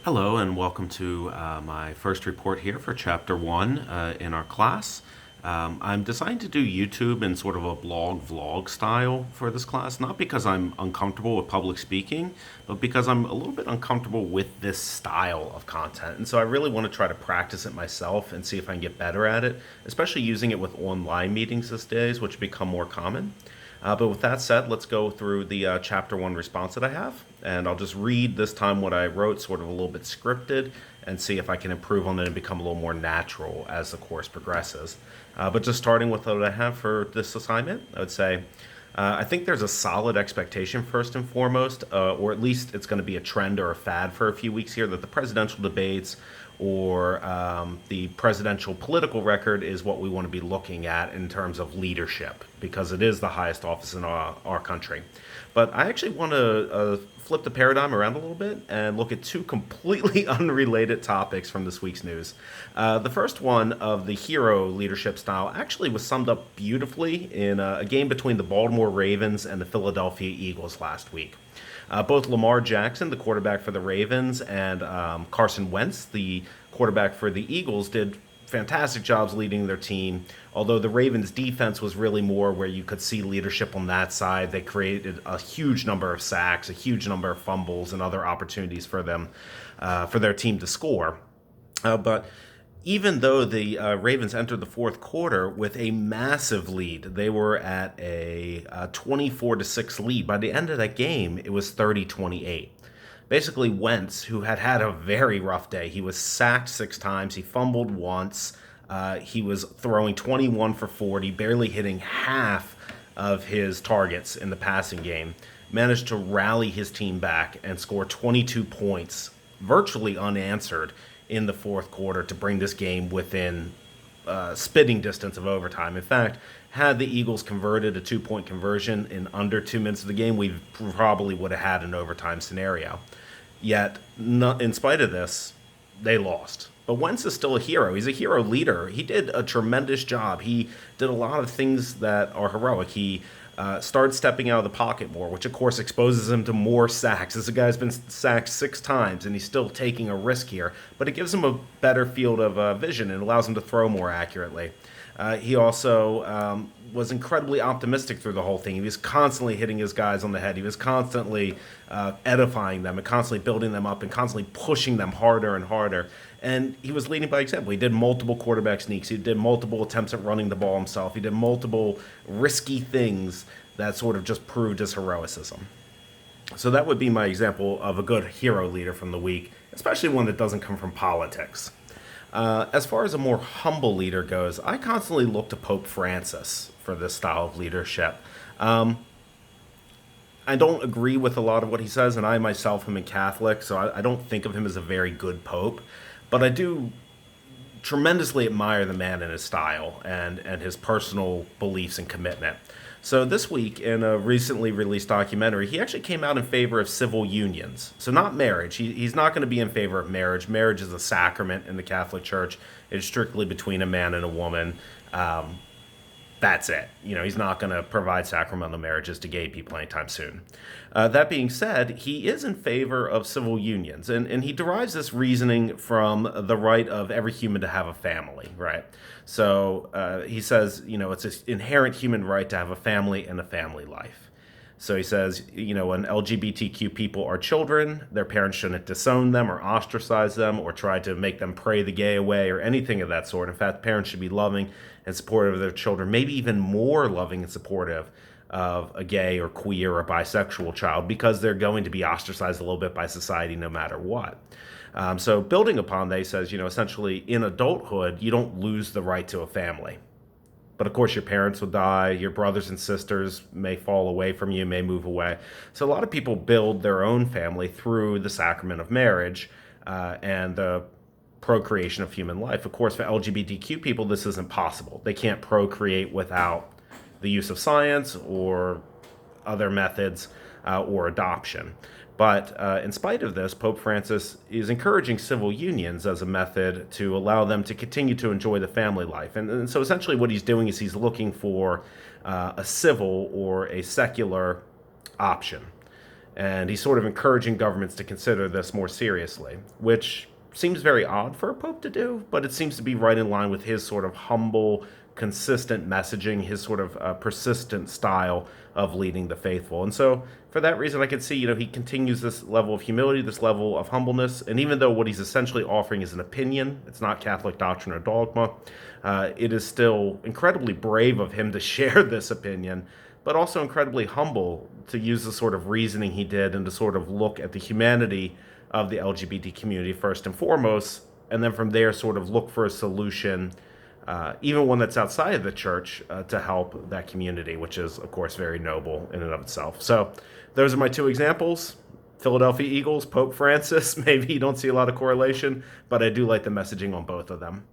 Hello, and welcome to my first report here for Chapter 1 in our class. I'm deciding to do YouTube in sort of a blog vlog style for this class, not because I'm uncomfortable with public speaking, but because I'm a little bit uncomfortable with this style of content. And so I really want to try to practice it myself and see if I can get better at it, especially using it with online meetings these days, which become more common. But with that said, let's go through the chapter one response that I have. And I'll just read this time what I wrote, sort of a little bit scripted, and see if I can improve on it and become a little more natural as the course progresses. But just starting with what I have for this assignment, I would say I think there's a solid expectation, first and foremost, or at least it's going to be a trend or a fad for a few weeks here, that the presidential debates or the presidential political record is what we want to be looking at in terms of leadership, because it is the highest office in our country. But I actually want to flip the paradigm around a little bit and look at two completely unrelated topics from this week's news. The first one of the hero leadership style actually was summed up beautifully in a game between the Baltimore Ravens and the Philadelphia Eagles last week. Both Lamar Jackson, the quarterback for the Ravens, and Carson Wentz, the quarterback for the Eagles, did fantastic jobs leading their team. Although the Ravens' defense was really more where you could see leadership on that side. They created a huge number of sacks, a huge number of fumbles, and other opportunities for them, for their team to score. But even though the Ravens entered the fourth quarter with a massive lead, they were at a 24-6 lead. By the end of that game, it was 30-28. Basically, Wentz, who had had a very rough day, he was sacked 6 times, he fumbled once, he was throwing 21 for 40, barely hitting half of his targets in the passing game, managed to rally his team back and score 22 points, virtually unanswered, in the fourth quarter to bring this game within spitting distance of overtime. In fact, had the Eagles converted a 2-point conversion in under 2 minutes of the game, we probably would have had an overtime scenario. Yet, in spite of this, they lost. But Wentz is still a hero. He's a hero leader. He did a tremendous job. He did a lot of things that are heroic. He started stepping out of the pocket more, which of course exposes him to more sacks. This guy's been sacked 6 times, and he's still taking a risk here. But it gives him a better field of vision and allows him to throw more accurately. He also was incredibly optimistic through the whole thing. He was constantly hitting his guys on the head. He was constantly edifying them and constantly building them up and constantly pushing them harder and harder. And he was leading by example. He did multiple quarterback sneaks. He did multiple attempts at running the ball himself. He did multiple risky things that sort of just proved his heroicism. So that would be my example of a good hero leader from the week, especially one that doesn't come from politics. As far as a more humble leader goes, I constantly look to Pope Francis for this style of leadership. I don't agree with a lot of what he says, and I myself am a Catholic, so I don't think of him as a very good pope. But I do tremendously admire the man and his style and his personal beliefs and commitment. So this week, in a recently released documentary, he actually came out in favor of civil unions. So not marriage. He's not going to be in favor of marriage. Marriage is a sacrament in the Catholic Church. It's strictly between a man and a woman. That's it. He's not going to provide sacramental marriages to gay people anytime soon. That being said, he is in favor of civil unions, and he derives this reasoning from the right of every human to have a family, right? So he says, it's an inherent human right to have a family and a family life. So he says, when LGBTQ people are children, their parents shouldn't disown them or ostracize them or try to make them pray the gay away or anything of that sort. In fact, parents should be loving and supportive of their children, maybe even more loving and supportive of a gay or queer or bisexual child, because they're going to be ostracized a little bit by society no matter what. So building upon that, he says, essentially in adulthood, you don't lose the right to a family. But of course, your parents will die, your brothers and sisters may fall away from you, may move away. So a lot of people build their own family through the sacrament of marriage and the procreation of human life. Of course, for LGBTQ people, this isn't possible. They can't procreate without the use of science or other methods or adoption. But in spite of this, Pope Francis is encouraging civil unions as a method to allow them to continue to enjoy the family life. And so essentially what he's doing is he's looking for a civil or a secular option. And he's sort of encouraging governments to consider this more seriously, which seems very odd for a pope to do, but it seems to be right in line with his sort of humble, consistent messaging, his sort of persistent style of leading the faithful. And so, for that reason, I can see, he continues this level of humility, this level of humbleness. And even though what he's essentially offering is an opinion, it's not Catholic doctrine or dogma, it is still incredibly brave of him to share this opinion, but also incredibly humble to use the sort of reasoning he did and to sort of look at the humanity of the LGBT community first and foremost, and then from there sort of look for a solution, even one that's outside of the church, to help that community, which is, of course, very noble in and of itself. So those are my two examples. Philadelphia Eagles, Pope Francis. Maybe you don't see a lot of correlation, but I do like the messaging on both of them.